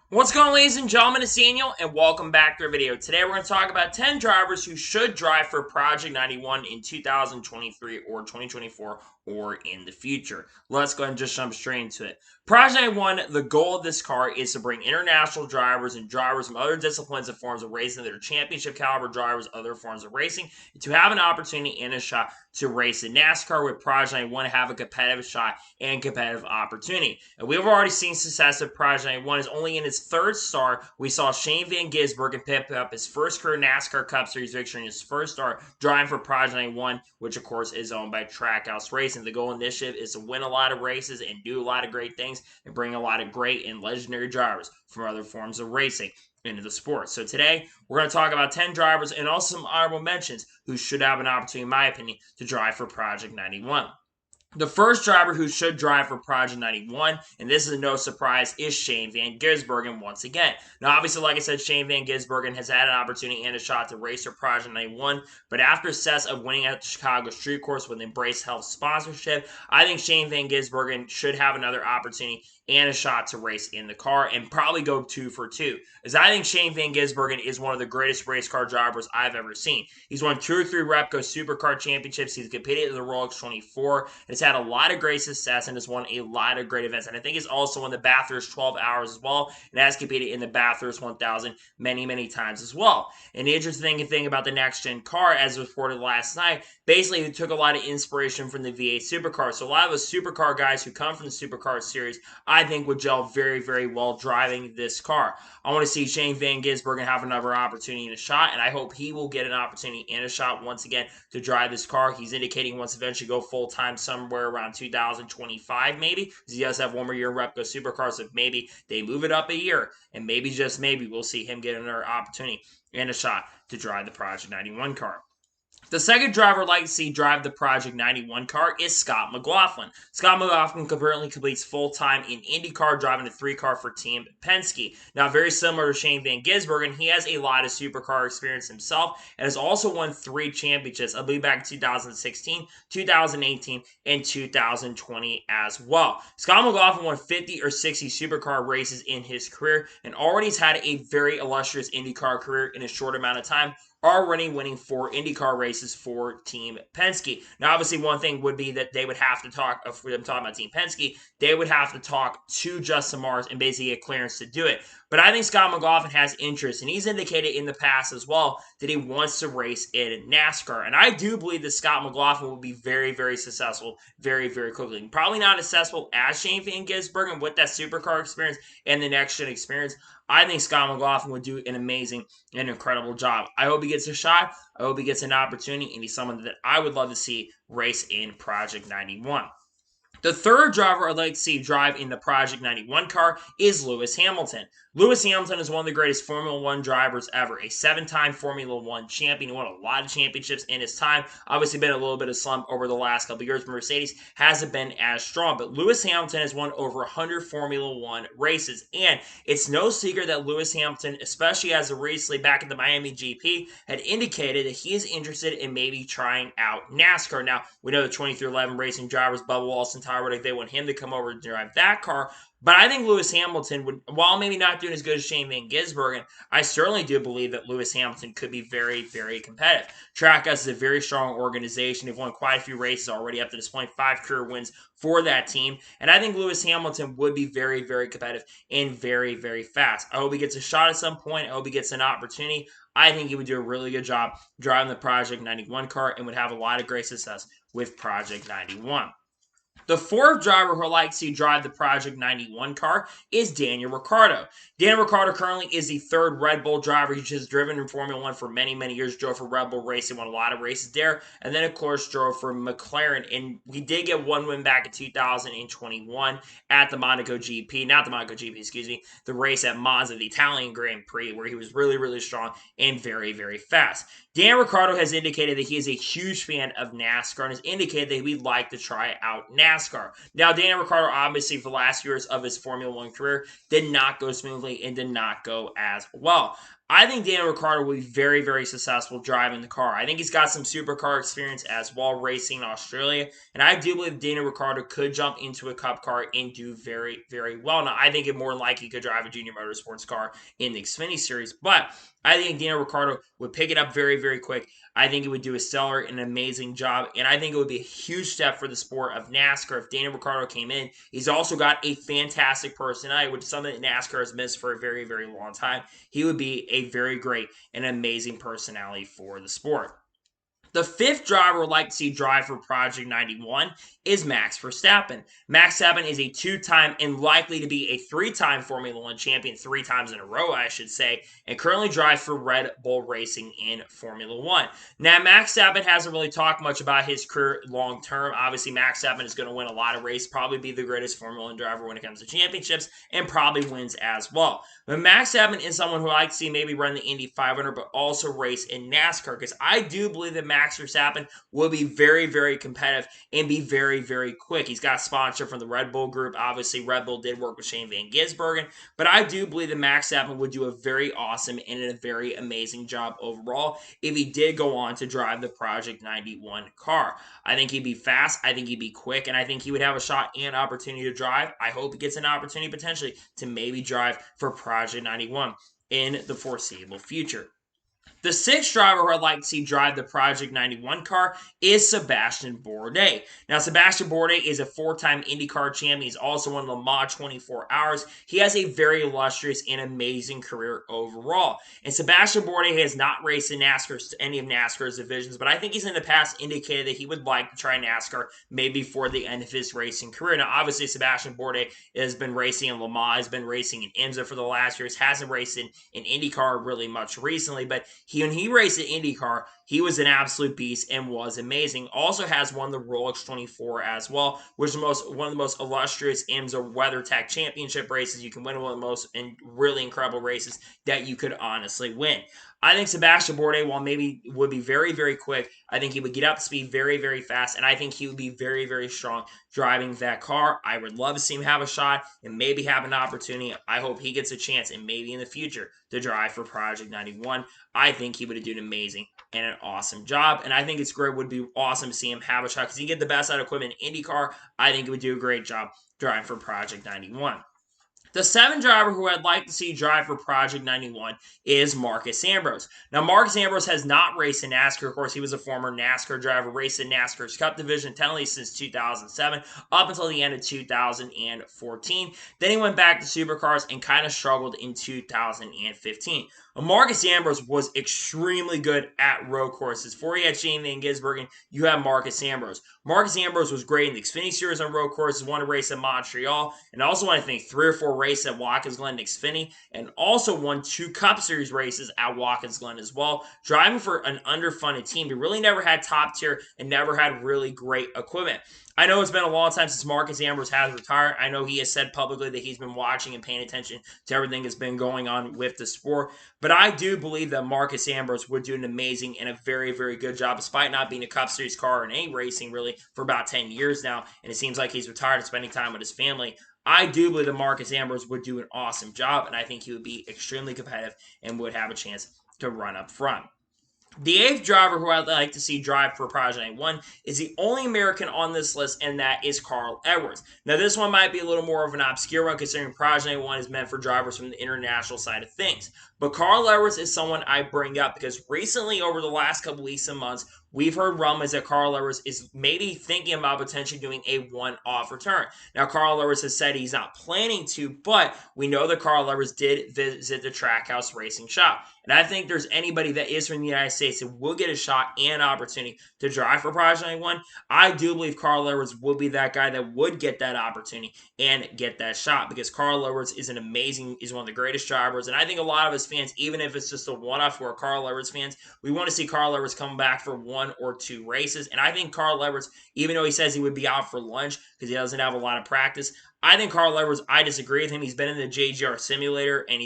What's going on, ladies and gentlemen? It's Daniel, and welcome back to our video. Today, we're going to talk about 10 drivers who should drive for Project 91 in 2023 or 2024 or in the future. Let's go ahead and just jump straight into it. Project 91, the goal of this car is to bring international drivers and drivers from other disciplines and forms of racing that are championship caliber drivers, other forms of racing, to have an opportunity and a shot to race in NASCAR with Project 91 to have a competitive shot and competitive opportunity. And we've already seen success of Project 91 is only in its third start. We saw Shane Van Gisbergen pick up his first career NASCAR Cup Series victory in his first start, driving for Project 91, which of course is owned by Trackhouse Racing. The goal initiative is to win a lot of races and do a lot of great things and bring a lot of great and legendary drivers from other forms of racing into the sport. So today, we're going to talk about 10 drivers and also some honorable mentions who should have an opportunity, in my opinion, to drive for Project 91. The first driver who should drive for Project 91, and this is no surprise, is Shane Van Gisbergen once again. Now, obviously, like I said, Shane Van Gisbergen has had an opportunity and a shot to race for Project 91, but after success of winning at the Chicago Street Course with Embrace Health sponsorship, I think Shane Van Gisbergen should have another opportunity and a shot to race in the car and probably go 2 for 2. As I think Shane Van Gisbergen is one of the greatest race car drivers I've ever seen. He's won 2 or 3 Repco Supercar championships. He's competed in the Rolex 24. Has had a lot of great success and has won a lot of great events. And I think he's also won the Bathurst 12 Hours as well and has competed in the Bathurst 1000 many, many times as well. And the interesting thing about the next-gen car, as reported last night, basically he took a lot of inspiration from the V8 Supercar. So a lot of the supercar guys who come from the Supercar series, I think would gel very, very well driving this car. I want to see Shane Van Gisbergen have another opportunity and a shot, and I hope he will get an opportunity and a shot once again to drive this car. He's indicating he wants to eventually go full-time somewhere around 2025 maybe, because he does have one more year in Repco Supercars, so maybe they move it up a year, and maybe, just maybe, we'll see him get another opportunity and a shot to drive the Project 91 car. The second driver I'd like to see drive the Project 91 car is Scott McLaughlin. Scott McLaughlin currently completes full-time in IndyCar, driving a 3-car for Team Penske. Now, very similar to Shane Van Gisbergen, he has a lot of supercar experience himself and has also won 3 championships, I believe back in 2016, 2018, and 2020 as well. Scott McLaughlin won 50 or 60 supercar races in his career and already has had a very illustrious IndyCar career in a short amount of time, already winning 4 IndyCar races for Team Penske. Now, obviously, one thing would be that they would have to talk, if we're talking about Team Penske, they would have to talk to Justin Mars and basically get clearance to do it. But I think Scott McLaughlin has interest, and he's indicated in the past as well that he wants to race in NASCAR. And I do believe that Scott McLaughlin will be very, very successful very, very quickly. Probably not as successful as Shane Van Gisbergen with that supercar experience and the next-gen experience. I think Scott McLaughlin would do an amazing and incredible job. I hope he gets a shot. I hope he gets an opportunity, and he's someone that I would love to see race in Project 91. The third driver I'd like to see drive in the Project 91 car is Lewis Hamilton. Lewis Hamilton is one of the greatest Formula One drivers ever, a 7-time Formula One champion. He won a lot of championships in his time. Obviously, been a little bit of slump over the last couple of years. Mercedes hasn't been as strong, but Lewis Hamilton has won over 100 Formula One races, and it's no secret that Lewis Hamilton, especially as of recently back at the Miami GP, had indicated that he is interested in maybe trying out NASCAR. Now, we know the 2311 racing drivers, Bubba Wallace and Tyler Reddick, they want him to come over and drive that car. But I think Lewis Hamilton would, while maybe not doing as good as Shane Van Gisbergen, I certainly do believe that Lewis Hamilton could be very, very competitive. Trackhouse is a very strong organization. They've won quite a few races already up to this point, 5 career wins for that team. And I think Lewis Hamilton would be very, very competitive and very, very fast. I hope he gets a shot at some point. I hope he gets an opportunity. I think he would do a really good job driving the Project 91 car and would have a lot of great success with Project 91. The fourth driver who I like to see drive the Project 91 car is Daniel Ricciardo. Daniel Ricciardo currently is the 3rd Red Bull driver. He's just driven in Formula 1 for many, many years. Drove for Red Bull Racing, won a lot of races there. And then, of course, drove for McLaren. And he did get one win back in 2021 at the Monaco GP. Not the Monaco GP, excuse me. The race at Monza, the Italian Grand Prix, where he was really, really strong and very, very fast. Daniel Ricciardo has indicated that he is a huge fan of NASCAR and has indicated that he'd like to try out NASCAR. Now, Daniel Ricciardo, obviously, for the last years of his Formula One career, did not go smoothly and did not go as well. I think Daniel Ricciardo will be very, very successful driving the car. I think he's got some supercar experience as well racing in Australia. And I do believe Daniel Ricciardo could jump into a cup car and do very, very well. Now, I think it more than likely could drive a junior motorsports car in the Xfinity Series, but I think Daniel Ricciardo would pick it up very, very quick. I think it would do a stellar and amazing job, and I think it would be a huge step for the sport of NASCAR if Daniel Ricciardo came in. He's also got a fantastic personality, which is something that NASCAR has missed for a very, very long time. He would be a very great and amazing personality for the sport. The fifth driver would like to see drive for Project 91 is Max Verstappen. Max Verstappen is a two-time and likely to be a three-time Formula One champion, 3 times in a row, I should say, and currently drives for Red Bull Racing in Formula One. Now, Max Verstappen hasn't really talked much about his career long-term. Obviously, Max Verstappen is going to win a lot of races, probably be the greatest Formula One driver when it comes to championships, and probably wins as well. But Max Verstappen is someone who I like to see maybe run the Indy 500, but also race in NASCAR, because I do believe that Max Verstappen will be very, very competitive and be very, very quick. He's got a sponsor from the Red Bull Group. Obviously, Red Bull did work with Shane Van Gisbergen, but I do believe that Max Verstappen would do a very awesome and a very amazing job overall if he did go on to drive the Project 91 car. I think he'd be fast, I think he'd be quick, and I think he would have a shot and opportunity to drive. I hope he gets an opportunity potentially to maybe drive for Project 91 in the foreseeable future. The sixth driver who I'd like to see drive the Project 91 car is Sebastian Bourdais. Now, Sebastian Bourdais is a 4-time IndyCar champion. He's also won Le Mans 24 Hours. He has a very illustrious and amazing career overall. And Sebastian Bourdais has not raced in NASCAR, any of NASCAR's divisions, but I think he's in the past indicated that he would like to try NASCAR maybe for the end of his racing career. Now, obviously, Sebastian Bourdais has been racing in Le Mans, has been racing in IMSA for the last years, hasn't raced in IndyCar really much recently, but when he raced at IndyCar, he was an absolute beast and was amazing. Also has won the Rolex 24 as well, which is one of the most illustrious IMSA WeatherTech Championship races. You can win one of the most really incredible races that you could honestly win. I think Sebastian Bourdais, while maybe would be very, very quick, I think he would get up to speed very, very fast, and I think he would be very, very strong driving that car. I would love to see him have a shot and maybe have an opportunity. I hope he gets a chance and maybe in the future to drive for Project 91. I think he would do an amazing and an awesome job, and I think it's great. Would be awesome to see him have a shot because he get the best out of equipment in IndyCar. I think he would do a great job driving for Project 91. The seventh driver who I'd like to see drive for Project 91 is Marcos Ambrose. Now, Marcos Ambrose has not raced in NASCAR. Of course, he was a former NASCAR driver, raced in NASCAR's Cup Division technically since 2007 up until the end of 2014. Then he went back to supercars and kind of struggled in 2015. Marcos Ambrose was extremely good at road courses. Before he had Shane Van Gisbergen, you have Marcos Ambrose. Marcos Ambrose was great in the Xfinity Series on road courses, won a race in Montreal, and also won, I think, 3 or 4 races at Watkins Glen Xfinity, and also won 2 Cup Series races at Watkins Glen as well, driving for an underfunded team. He really never had top tier and never had really great equipment. I know it's been a long time since Marcos Ambrose has retired. I know he has said publicly that he's been watching and paying attention to everything that's been going on with the sport. But I do believe that Marcos Ambrose would do an amazing and a very, very good job, despite not being a Cup Series car in any racing really for about 10 years now. And it seems like he's retired and spending time with his family. I do believe that Marcos Ambrose would do an awesome job, and I think he would be extremely competitive and would have a chance to run up front. The 8th driver who I'd like to see drive for Project 91 is the only American on this list, and that is Carl Edwards. Now, this one might be a little more of an obscure one, considering Project 91 is meant for drivers from the international side of things. But Carl Edwards is someone I bring up because recently, over the last couple weeks and months, we've heard rumblings that Carl Edwards is maybe thinking about potentially doing a one-off return. Now, Carl Edwards has said he's not planning to, but we know that Carl Edwards did visit the Trackhouse Racing Shop. And I think there's anybody that is from the United States that will get a shot and opportunity to drive for Project 91. I do believe Carl Edwards will be that guy that would get that opportunity and get that shot because Carl Edwards is one of the greatest drivers. And I think a lot of his fans, even if it's just a one-off for Carl Edwards fans, we want to see Carl Edwards come back for 1 or 2 races. And I think Carl Edwards, even though he says he would be out for lunch because he doesn't have a lot of practice, I think Carl Edwards, I disagree with him. He's been in the JGR simulator, and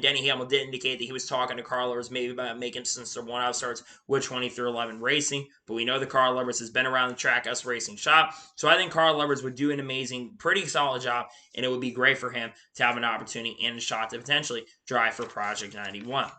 Denny Hamlin did indicate that he was talking to Carl Edwards maybe about making some one-off starts with 2311 Racing. But we know that Carl Edwards has been around the Trackhouse Racing Shop. So I think Carl Edwards would do an amazing, pretty solid job, and it would be great for him to have an opportunity and a shot to potentially drive for Project 91.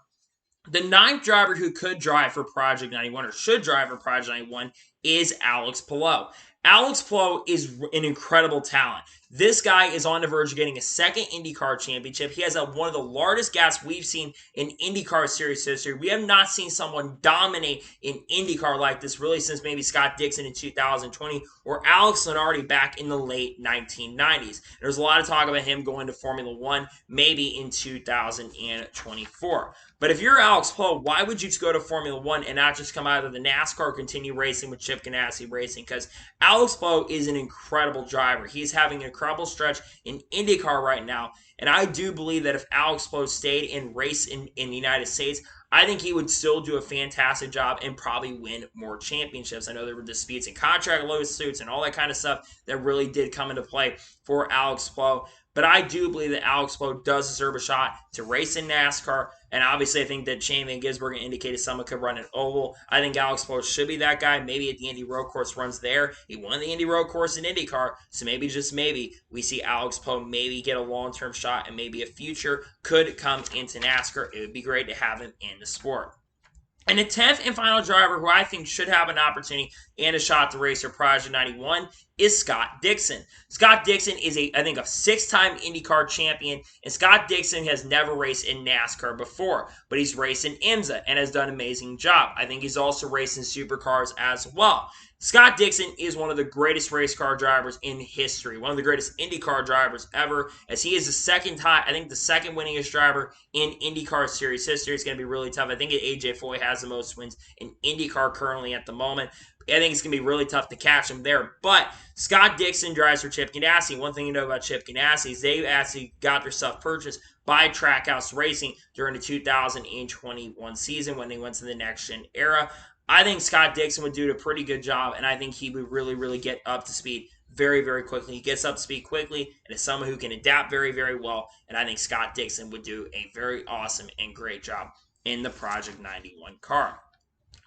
The ninth driver who could drive for Project 91 or should drive for Project 91 is Alex Palou. Alex Palou is an incredible talent. This guy is on the verge of getting a second IndyCar championship. He has one of the largest gaps we've seen in IndyCar series history. We have not seen someone dominate in IndyCar like this really since maybe Scott Dixon in 2020 or Alex Lenardi back in the late 1990s. There's a lot of talk about him going to Formula One maybe in 2024. But if you're Alex Palou, why would you go to Formula One and not just come out of the NASCAR, continue racing with Chip Ganassi Racing? Because Alex Palou is an incredible driver. He's having an incredible stretch in IndyCar right now. And I do believe that if Alex Palou stayed and raced in the United States, I think he would still do a fantastic job and probably win more championships. I know there were disputes and contract lawsuits and all that kind of stuff that really did come into play for Alex Palou. But I do believe that Alex Palou does deserve a shot to race in NASCAR. And obviously, I think that Shane Van Gisbergen indicated someone could run an oval. I think Alex Palou should be that guy. Maybe at the Indy Road Course runs there. He won the Indy Road Course in IndyCar. So maybe, just maybe, we see Alex Palou maybe get a long-term shot and maybe a future could come into NASCAR. It would be great to have him in the sport. And the 10th and final driver who I think should have an opportunity and a shot to race for Project 91 is Scott Dixon. Scott Dixon is, I think, a 6-time IndyCar champion, and Scott Dixon has never raced in NASCAR before, but he's raced in IMSA and has done an amazing job. I think he's also raced in supercars as well. Scott Dixon is one of the greatest race car drivers in history, one of the greatest IndyCar drivers ever, as he is the second winningest driver in IndyCar series history. It's going to be really tough. I think AJ Foyt has the most wins in IndyCar currently at the moment. I think it's going to be really tough to catch him there. But Scott Dixon drives for Chip Ganassi. One thing you know about Chip Ganassi is they actually got their stuff purchased by Trackhouse Racing during the 2021 season when they went to the next-gen era. I think Scott Dixon would do a pretty good job, and I think he would really, really get up to speed very, very quickly. He gets up to speed quickly and is someone who can adapt very, very well, and I think Scott Dixon would do a very awesome and great job in the Project 91 car.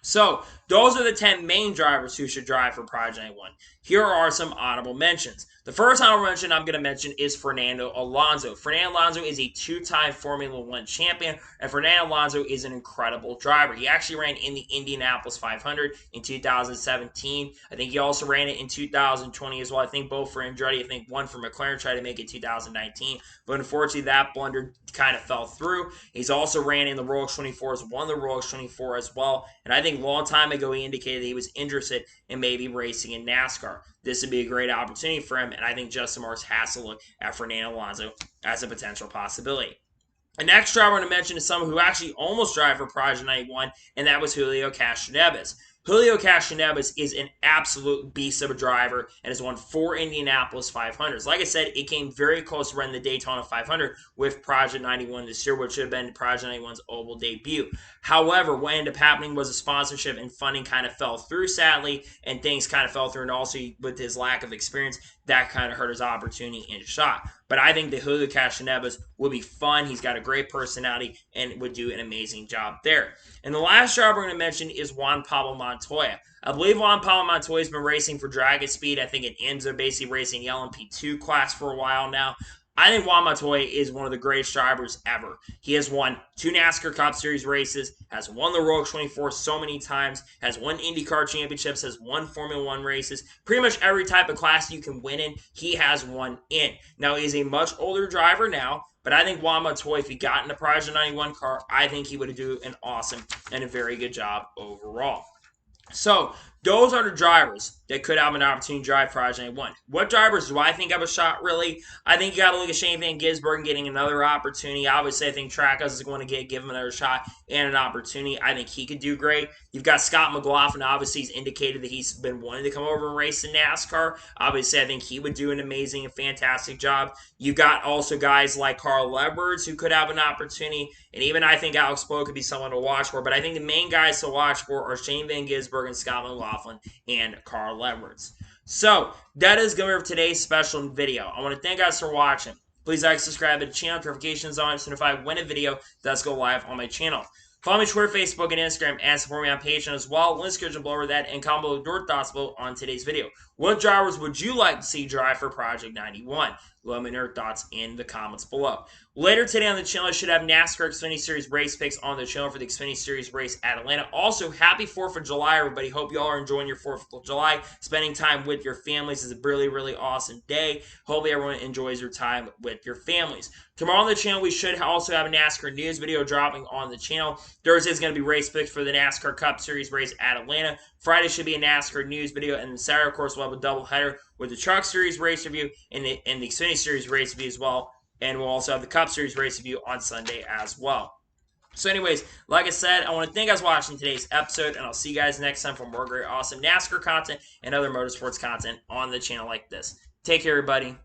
So, those are the 10 main drivers who should drive for Project 91. Here are some honorable mentions. The first honorable mention I'm going to mention is Fernando Alonso. Fernando Alonso is a 2-time Formula One champion, and Fernando Alonso is an incredible driver. He actually ran in the Indianapolis 500 in 2017. I think he also ran it in 2020 as well. I think both for Andretti. I think one for McLaren tried to make it 2019, but unfortunately that blunder kind of fell through. He's also ran in the Rolex 24s, won the Rolex 24 as well, and I think a long time ago he indicated that he was interested in maybe racing in NASCAR. This would be a great opportunity for him, and I think Justin Marks has to look at Fernando Alonso as a potential possibility. The next driver I want to mention is someone who actually almost drove for Project 91, and that was Julio Castroneves. Julio Castroneves is an absolute beast of a driver and has won 4 Indianapolis 500s. Like I said, it came very close to running the Daytona 500 with Project 91 this year, which should have been Project 91's oval debut. However, what ended up happening was a sponsorship and funding kind of fell through, sadly, and things kind of fell through, and also with his lack of experience, that kind of hurt his opportunity and shot. But I think that Julio Castroneves will be fun. He's got a great personality and would do an amazing job there. And the last driver we're going to mention is Juan Pablo Montoya. I believe Juan Pablo Montoya has been racing for Dragon Speed. I think at IMSA, basically racing the LMP2 class for a while now. I think Juan Montoya is one of the greatest drivers ever. He has won 2 NASCAR Cup Series races, has won the Rolex 24 so many times, has won IndyCar championships, has won Formula One races. Pretty much every type of class you can win in, he has won in. Now, he's a much older driver now, but I think Juan Montoya, if he got in the Project 91 car, I think he would do an awesome and a very good job overall. So, those are the drivers that could have an opportunity to drive Project 91. What drivers do I think have a shot, really? I think you got to look at Shane Van Gisbergen getting another opportunity. Obviously, I think Trackhouse is going to give him another shot and an opportunity. I think he could do great. You've got Scott McLaughlin. Obviously, he's indicated that he's been wanting to come over and race in NASCAR. Obviously, I think he would do an amazing and fantastic job. You've got also guys like Carl Edwards who could have an opportunity. And even I think Alex Palou could be someone to watch for. But I think the main guys to watch for are Shane Van Gisbergen, Scott McLaughlin, and Carl Edwards. So, that is going to be for today's special video. I want to thank you guys for watching. Please like, subscribe to the channel, notifications on, so if I win a video, that's go live on my channel. Follow me on Twitter, Facebook, and Instagram, and support me on Patreon as well. Link description below that, and comment below your thoughts on today's video. What drivers would you like to see drive for Project 91? Let me know your thoughts in the comments below. Later today on the channel, I should have NASCAR Xfinity Series race picks on the channel for the Xfinity Series race at Atlanta. Also, happy 4th of July, everybody. Hope you all are enjoying your 4th of July, spending time with your families. It's a really, really awesome day. Hopefully, everyone enjoys your time with your families. Tomorrow on the channel, we should also have a NASCAR news video dropping on the channel. Thursday is going to be race picks for the NASCAR Cup Series race at Atlanta. Friday should be a NASCAR news video, and Saturday, of course, we'll have a doubleheader with the Truck Series race review and the Xfinity Series race review as well. And we'll also have the Cup Series race review on Sunday as well. So anyways, like I said, I want to thank you guys for watching today's episode, and I'll see you guys next time for more great, awesome NASCAR content and other motorsports content on the channel like this. Take care, everybody.